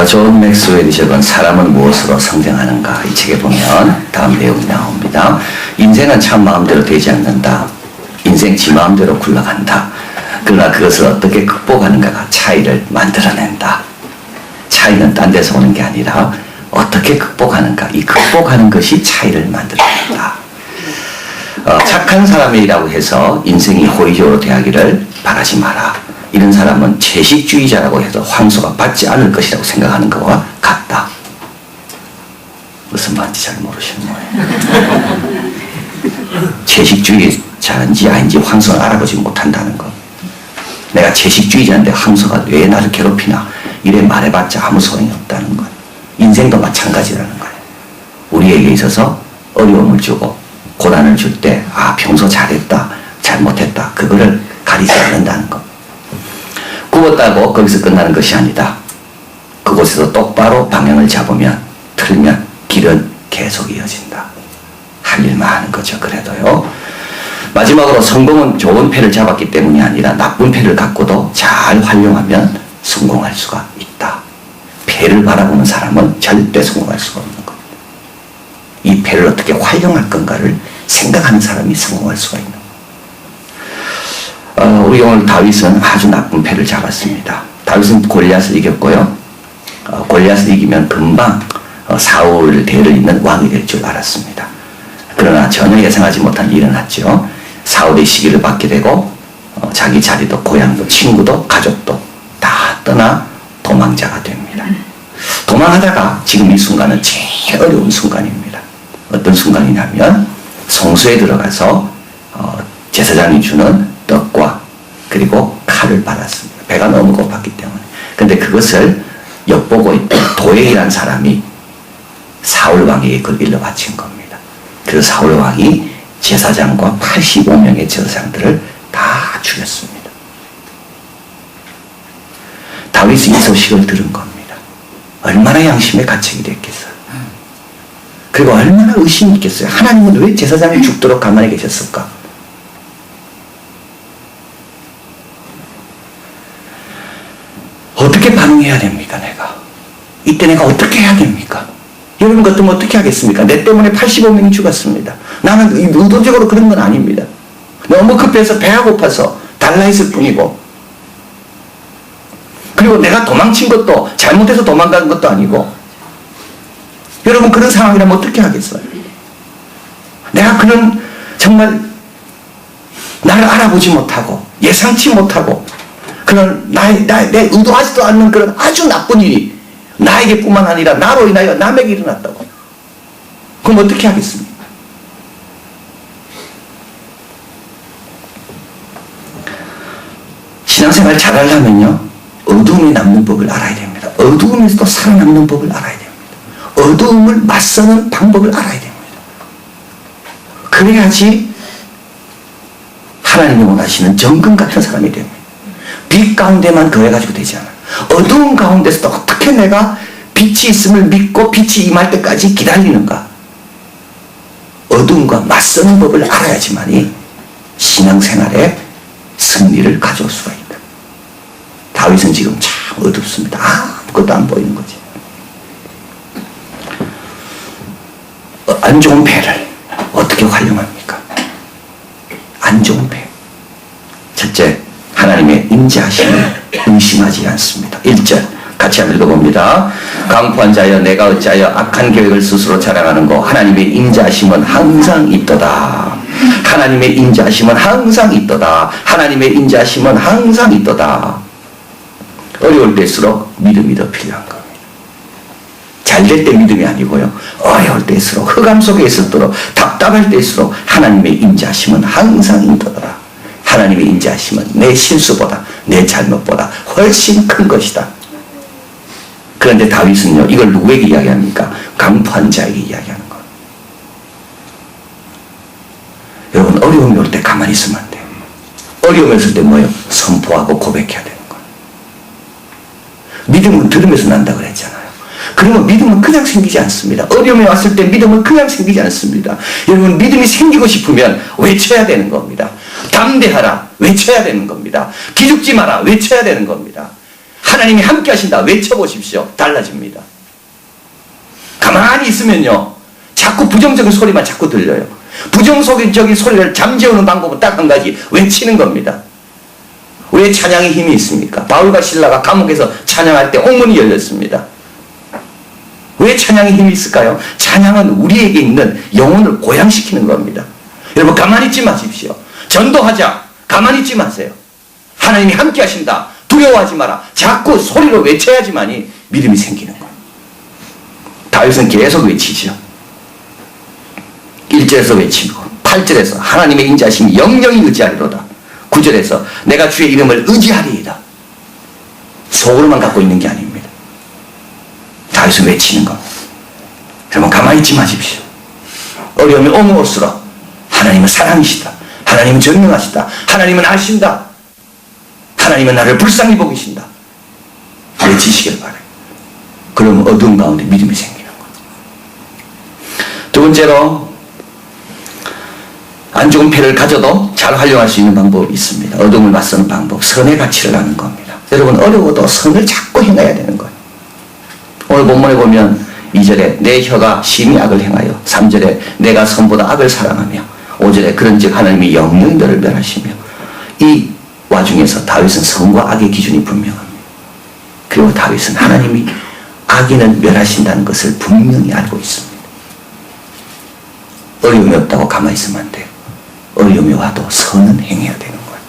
존 맥스웰이 적은 사람은 무엇으로 성장하는가 이 책에 보면 다음 내용이 나옵니다. 인생은 참 마음대로 되지 않는다. 인생 지 마음대로 굴러간다. 그러나 그것을 어떻게 극복하는가가 차이를 만들어낸다. 차이는 딴 데서 오는 게 아니라 어떻게 극복하는가, 이 극복하는 것이 차이를 만들어낸다. 착한 사람이라고 해서 인생이 호의적으로 대하기를 바라지 마라. 이런 사람은 채식주의자라고 해서 황소가 받지 않을 것이라고 생각하는 것과 같다. 무슨 말인지 잘 모르시는 거예요. 채식주의자인지 아닌지 황소는 알아보지 못한다는 것. 내가 채식주의자인데 황소가 왜 나를 괴롭히나 이래 말해봤자 아무 소용이 없다는 것. 인생도 마찬가지라는 거예요. 우리에게 있어서 어려움을 주고 고난을 줄 때 평소 잘했다 잘못했다 그거를 가리지 않는다는 것. 굽었다고 거기서 끝나는 것이 아니다. 그곳에서 똑바로 방향을 잡으면 틀면 길은 계속 이어진다. 할 일만 하는 거죠. 그래도요. 마지막으로 성공은 좋은 패를 잡았기 때문이 아니라 나쁜 패를 갖고도 잘 활용하면 성공할 수가 있다. 패를 바라보는 사람은 절대 성공할 수가 없는 겁니다. 이 패를 어떻게 활용할 건가를 생각하는 사람이 성공할 수가 있는 겁니다. 우리 오늘 다윗은 아주 나쁜 패를 잡았습니다. 다윗은 골리앗을 이겼고요. 골리앗을 이기면 금방 사울 대를 잇는 왕이 될 줄 알았습니다. 그러나 전혀 예상하지 못한 일이 일어났죠. 사울의 시기를 받게 되고 자기 자리도 고향도 친구도 가족도 다 떠나 도망자가 됩니다. 도망하다가 지금 이 순간은 제일 어려운 순간입니다. 어떤 순간이냐면 성소에 들어가서 제사장이 주는 떡과 그리고 칼을 받았습니다. 배가 너무 고팠기 때문에. 근데 그것을 엿보고 있던 도액이라는 사람이 사울 왕에게 그걸 일러 바친 겁니다. 그래서 사울 왕이 제사장과 85명의 제사장들을 다 죽였습니다. 다윗이 이 소식을 들은 겁니다. 얼마나 양심의 가책이 됐겠어요. 그리고 얼마나 의심이 있겠어요. 하나님은 왜 제사장이 죽도록 가만히 계셨을까? 어떻게 반응해야 됩니까, 내가? 이때 내가 어떻게 해야 됩니까? 여러분 같으면 어떻게 하겠습니까? 내 때문에 85명이 죽었습니다. 나는 의도적으로 그런 건 아닙니다. 너무 급해서 배가 고파서 달라했을 뿐이고, 그리고 내가 도망친 것도 잘못해서 도망간 것도 아니고, 여러분 그런 상황이라면 어떻게 하겠어요? 내가 그런 정말 나를 알아보지 못하고 예상치 못하고 그런 내 의도하지도 않는 그런 아주 나쁜 일이 나에게 뿐만 아니라 나로 인하여 남에게 일어났다고. 그럼 어떻게 하겠습니까? 신앙생활 잘하려면요, 어두움이 남는 법을 알아야 됩니다. 어두움에서도 살아남는 법을 알아야 됩니다. 어두움을 맞서는 방법을 알아야 됩니다. 그래야지 하나님이 원하시는 정금 같은 사람이 됩니다. 빛 가운데만 거해가지고 되지 않아요. 어두운 가운데서도 어떻게 내가 빛이 있음을 믿고 빛이 임할 때까지 기다리는가. 어두움과 맞서는 법을 알아야지만이 신앙생활에 승리를 가져올 수가 있다. 다윗은 지금 참 어둡습니다. 아무것도 안 보이는 거지. 안 좋은 패를 어떻게 활용합니까? 안 좋은 패. 첫째, 하나님의 인자하심을 의심하지 않습니다. 1절 같이 한번 읽어봅니다. 강포한 자여 내가 어찌하여 악한 계획을 스스로 자랑하는 거. 하나님의 인자하심은 항상 있도다. 하나님의 인자하심은 항상 있도다. 하나님의 인자하심은 항상 있도다. 어려울 때일수록 믿음이 더 필요한 겁니다. 잘 될 때 믿음이 아니고요, 어려울 때일수록, 흑암 속에 있을수록, 답답할 때일수록 하나님의 인자하심은 항상 있도다. 하나님의 인자하심은 내 실수보다 내 잘못보다 훨씬 큰 것이다. 그런데 다윗은요, 이걸 누구에게 이야기합니까? 강포한 자에게 이야기하는 거예요. 여러분, 어려움이 올 때 가만히 있으면 안 돼요. 어려움이 있을 때 뭐예요? 선포하고 고백해야 되는 거예요. 믿음은 들으면서 난다 그랬잖아요. 그러면 믿음은 그냥 생기지 않습니다. 어려움이 왔을 때 믿음은 그냥 생기지 않습니다. 여러분, 믿음이 생기고 싶으면 외쳐야 되는 겁니다. 담대하라 외쳐야 되는 겁니다. 기죽지 마라 외쳐야 되는 겁니다. 하나님이 함께 하신다. 외쳐보십시오. 달라집니다. 가만히 있으면요, 자꾸 부정적인 소리만 자꾸 들려요. 부정적인 소리를 잠재우는 방법은 딱 한 가지, 외치는 겁니다. 왜 찬양의 힘이 있습니까? 바울과 실라가 감옥에서 찬양할 때 옥문이 열렸습니다. 왜 찬양의 힘이 있을까요? 찬양은 우리에게 있는 영혼을 고양시키는 겁니다. 여러분, 가만히 있지 마십시오. 전도하자. 가만히 있지 마세요. 하나님이 함께 하신다. 두려워하지 마라. 자꾸 소리로 외쳐야지만이 믿음이 생기는 거예요. 다윗은 계속 외치죠. 1절에서 외치고 8절에서 하나님의 인자하심이 영영히 의지하리로다. 9절에서 내가 주의 이름을 의지하리이다. 속으로만 갖고 있는 게 아닙니다. 다윗은 외치는 겁니다. 여러분, 가만히 있지 마십시오. 어려움이 오면 올수록 하나님은 사랑이시다. 하나님은 전능하시다. 하나님은 아신다. 하나님은 나를 불쌍히 보고 계신다. 외치시길 바라요. 그러면 어두운 가운데 믿음이 생기는 거죠. 두 번째로, 안 좋은 패를 가져도 잘 활용할 수 있는 방법이 있습니다. 어둠을 맞서는 방법, 선의 가치를 아는 겁니다. 여러분, 어려워도 선을 자꾸 행해야 되는 거예요. 오늘 본문에 보면 2절에 내 혀가 심히 악을 행하여, 3절에 내가 선보다 악을 사랑하며, 5절에 그런즉 하나님이 영영히 너를 멸하시며. 이 와중에서 다윗은 선과 악의 기준이 분명합니다. 그리고 다윗은 하나님이 악인은 멸하신다는 것을 분명히 알고 있습니다. 어려움이 없다고 가만히 있으면 안 돼요. 어려움이 와도 선은 행해야 되는 거예요.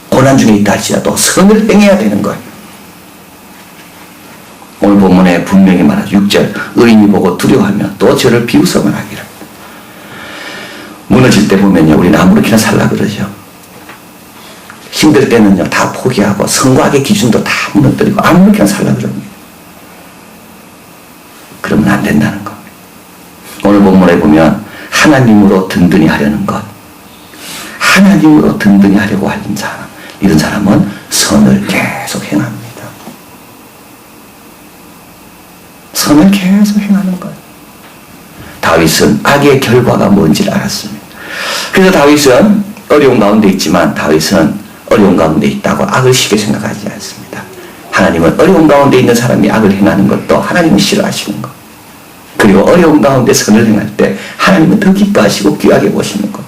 고난 중에 있다 할지라도 선을 행해야 되는 거예요. 오늘 본문에 분명히 말하죠. 6절 의인이 보고 두려워하며 또 저를 비웃어 말하기를. 무너질 때 보면요, 우리는 아무렇게나 살라 그러죠. 힘들 때는요, 다 포기하고 선과 악의 기준도 다 무너뜨리고 아무렇게나 살라 그럽니다. 그러면 안 된다는 겁니다. 오늘 본문에 보면 하나님으로 든든히 하려는 것, 하나님으로 든든히 하려고 하는 사람, 이런 사람은 선을 계속 행합니다. 선을 계속 행하는 거예요. 다윗은 악의 결과가 뭔지를 알았습니다. 그래서 다윗은 어려운 가운데 있지만 다윗은 어려운 가운데 있다고 악을 쉽게 생각하지 않습니다. 하나님은 어려운 가운데 있는 사람이 악을 행하는 것도 하나님은 싫어하시는 것. 그리고 어려운 가운데 선을 행할 때 하나님은 더 기뻐하시고 귀하게 보시는 것.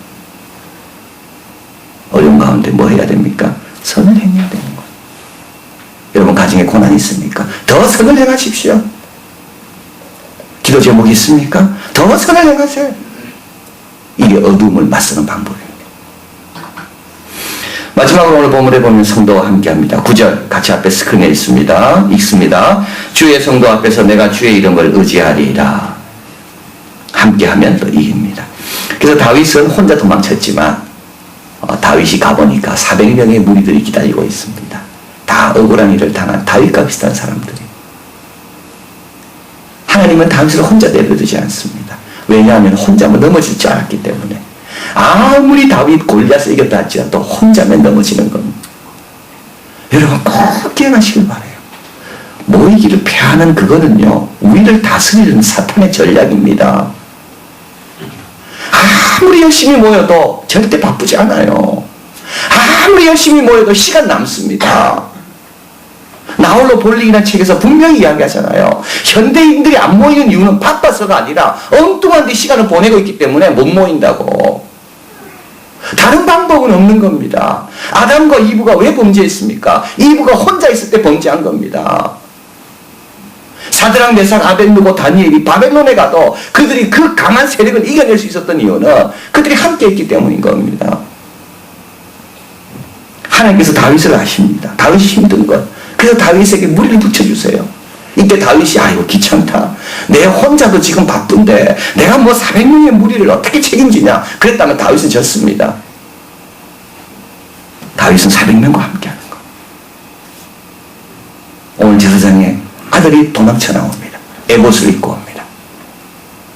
어려운 가운데 뭐 해야 됩니까? 선을 행해야 되는 것. 여러분, 가정에 고난이 있습니까? 더 선을 행하십시오. 기도 제목이 있습니까? 더 선을 행하세요. 이게 어둠을 맞서는 방법입니다. 마지막으로 오늘 본문에 보면 성도와 함께합니다. 9절 같이 앞에 스크린에 있습니다. 읽습니다. 주의 성도 앞에서 내가 주의 이름을 의지하리라. 함께하면 또 이깁니다. 그래서 다윗은 혼자 도망쳤지만 다윗이 가보니까 400명의 무리들이 기다리고 있습니다. 다 억울한 일을 당한 다윗과 비슷한 사람들이. 하나님은 다윗을 혼자 내버려두지 않습니다. 왜냐하면 혼자면 넘어질 줄 알았기 때문에. 아무리 다윗 골리앗을 이겼다 할지라도 혼자면 넘어지는 겁니다. 여러분, 꼭 기억하시길 바라요. 모이기를 패하는 그거는요, 우리를 다스리는 사탄의 전략입니다. 아무리 열심히 모여도 절대 바쁘지 않아요. 아무리 열심히 모여도 시간 남습니다. 나홀로 볼링이라는 책에서 분명히 이야기하잖아요. 현대인들이 안 모이는 이유는 바빠서가 아니라 엉뚱한 데 시간을 보내고 있기 때문에 못 모인다고. 다른 방법은 없는 겁니다. 아담과 이브가 왜 범죄했습니까? 이브가 혼자 있을 때 범죄한 겁니다. 사드락, 메삭, 아벳느고, 다니엘이 바벨론에 가도 그들이 그 강한 세력을 이겨낼 수 있었던 이유는 그들이 함께 했기 때문인 겁니다. 하나님께서 다윗을 아십니다. 다윗이 힘든 것. 그래서 다윗에게 무리를 붙여주세요. 이때 다윗이 아이고 귀찮다. 내 혼자도 지금 바쁜데 내가 뭐 400명의 무리를 어떻게 책임지냐. 그랬다면 다윗은 졌습니다. 다윗은 400명과 함께하는 것. 오늘 제사장의 아들이 도망쳐 나옵니다. 에봇을 입고 옵니다.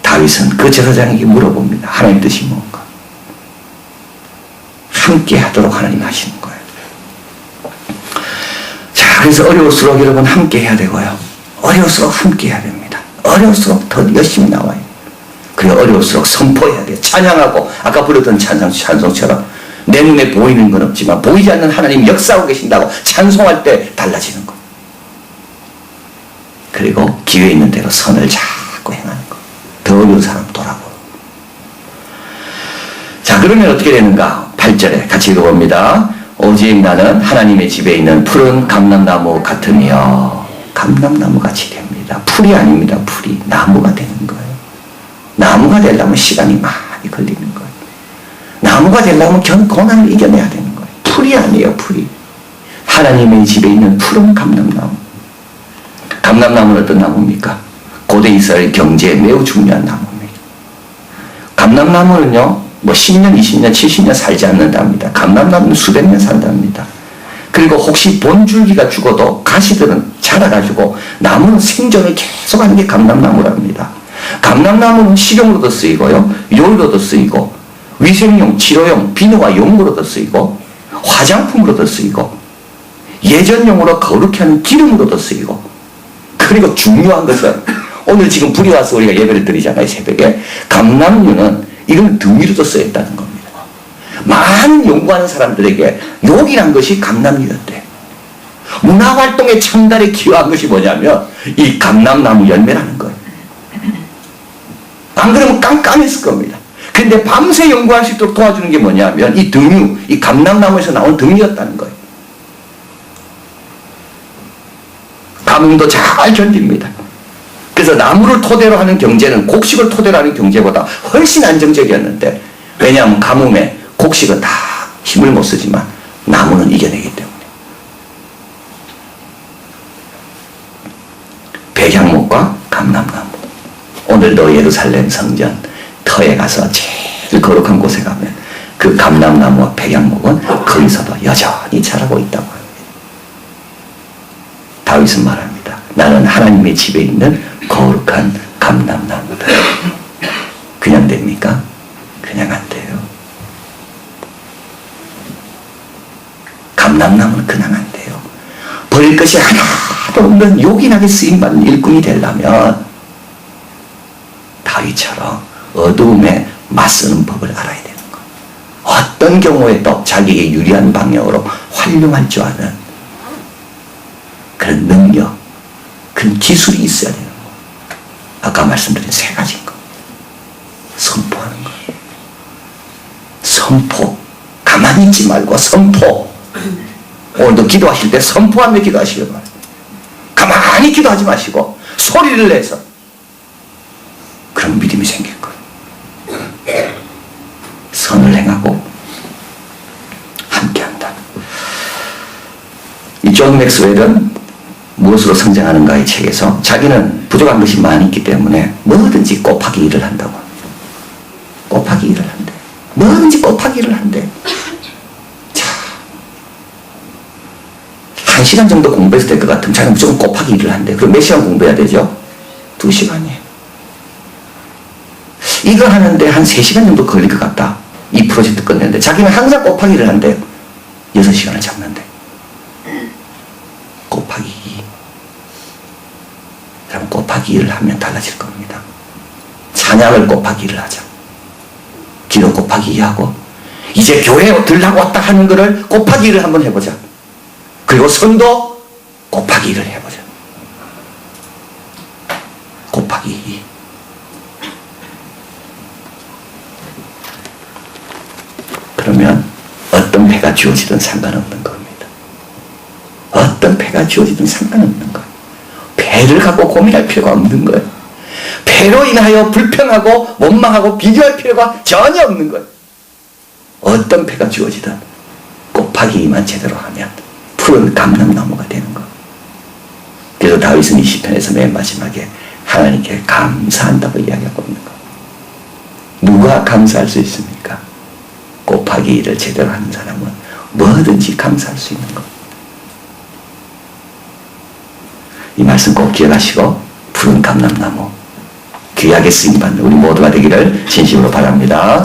다윗은 그 제사장에게 물어봅니다. 하나님 뜻이 뭔가. 함께 하도록 하나님 하시는 거예요. 자, 그래서 어려울수록 여러분 함께 해야 되고요. 어려울수록 함께 해야 됩니다. 어려울수록 더 열심히 나와요. 그리고 어려울수록 선포해야 돼요. 찬양하고 아까 부르던 찬송처럼 내 눈에 보이는 건 없지만 보이지 않는 하나님이 역사하고 계신다고 찬송할 때 달라지는 거. 그리고 기회 있는 대로 선을 자꾸 행하는 거. 더 어려운 사람 돌아보고. 자, 그러면 어떻게 되는가? 8절에 같이 읽어봅니다. 오직 나는 하나님의 집에 있는 푸른 감람나무 같으며, 감람나무 같이 됩니다. 풀이 아닙니다. 풀이. 나무가 되는 거예요. 나무가 되려면 시간이 많이 걸리는 거예요. 나무가 되려면 고난을 이겨내야 되는 거예요. 풀이 아니에요. 풀이. 하나님의 집에 있는 푸른 감람나무. 감람나무는 어떤 나무입니까? 고대 이스라엘 경제에 매우 중요한 나무입니다. 감람나무는요, 뭐 10년, 20년, 70년 살지 않는답니다. 감람나무는 수백 년 산답니다. 그리고 혹시 본줄기가 죽어도 가시들은 자라가지고 나무는 생존을 계속하는 게 감람나무랍니다. 감람나무는 식용으로도 쓰이고요, 요리로도 쓰이고, 위생용, 치료용, 비누와 용으로도 쓰이고, 화장품으로도 쓰이고, 예전용으로 거룩히 하는 기름으로도 쓰이고, 그리고 중요한 것은 오늘 지금 불이 와서 우리가 예배를 드리잖아요, 새벽에. 감람류는 이건 등위로도 쓰였다는 겁니다. 많은 연구하는 사람들에게 욕이란 것이 감람류였대. 문화활동의 첨단에 기여한 것이 뭐냐면 이 감람나무 열매라는 거예요. 안 그러면 깜깜했을 겁니다. 근데 밤새 연구할 수 있도록 도와주는 게 뭐냐면 이 등유, 이 감람나무에서 나온 등유였다는 거예요. 감흥도 잘 견딥니다. 그래서 나무를 토대로 하는 경제는 곡식을 토대로 하는 경제보다 훨씬 안정적이었는데, 왜냐하면 가뭄에 곡식은 다 힘을 못 쓰지만 나무는 이겨내기 때문에. 백향목과 감람나무. 오늘도 예루살렘 성전 터에 가서 제일 거룩한 곳에 가면 그 감람나무와 백향목은 거기서도 여전히 자라고 있다고 합니다. 다윗은 말합니다. 나는 하나님의 집에 있는 거룩한 감람나무다. 그냥 됩니까? 그냥 안 돼요. 감람나무는 그냥 안 돼요. 버릴 것이 하나도 없는 요긴하게 쓰임받는 일꾼이 되려면 다윗처럼 어두움에 맞서는 법을 알아야 되는 거. 어떤 경우에도 자기에게 유리한 방향으로 활용할 줄 아는 그런 능력, 그런 기술이 있어야 되는 거. 아까 말씀드린 세 가지인 거. 선포하는 거. 선포. 가만히 있지 말고 선포. 오늘도 기도하실 때 선포하며 기도하시길 바랍니다. 가만히 기도하지 마시고 소리를 내서. 그런 믿음이 생길 거예요. 선을 행하고 함께한다. 이 존 맥스웰은 무엇으로 성장하는가의 책에서 자기는 부족한 것이 많이 있기 때문에 뭐든지 곱하기 일을 한다고 합니다. 곱하기 일을 한대. 뭐든지 곱하기 일을 한대. 자, 1시간 정도 공부했을 될 것 같으면 자기는 무조건 곱하기 일을 한대. 그럼 몇 시간 공부해야 되죠? 2시간이에요. 이거 하는데 한 3시간 정도 걸릴 것 같다. 이 프로젝트 끝내는데 자기는 항상 곱하기 일을 한대요. 6시간을 잡는데. 곱하기 2. 그럼 곱하기 2를 하면 달라질 겁니다. 찬양을 곱하기 2를 하자. 기도 곱하기 2하고 이제 교회 들라고 왔다 하는 거를 곱하기 2를 한번 해보자. 그리고 선도 곱하기 2를 해보자. 곱하기 2. 그러면 어떤 패가 주어지든 상관없는 겁니다. 어떤 패가 주어지든 상관없는 거예요. 패를 갖고 고민할 필요가 없는 거예요. 패로 인하여 불평하고 원망하고 비교할 필요가 전혀 없는 거예요. 어떤 패가 주어지든 곱하기 2만 제대로 하면 푸른 감람나무가 되는 거예요. 그래서 다윗은 이 시편에서 맨 마지막에 하나님께 감사한다고 이야기하고 있는 거예요. 누가 감사할 수 있습니까? 곱하기 2를 제대로 하는 사람은 뭐든지 감사할 수 있는 것. 이 말씀 꼭 기억하시고 푸른 감람나무 귀하게 쓰임받는 우리 모두가 되기를 진심으로 바랍니다.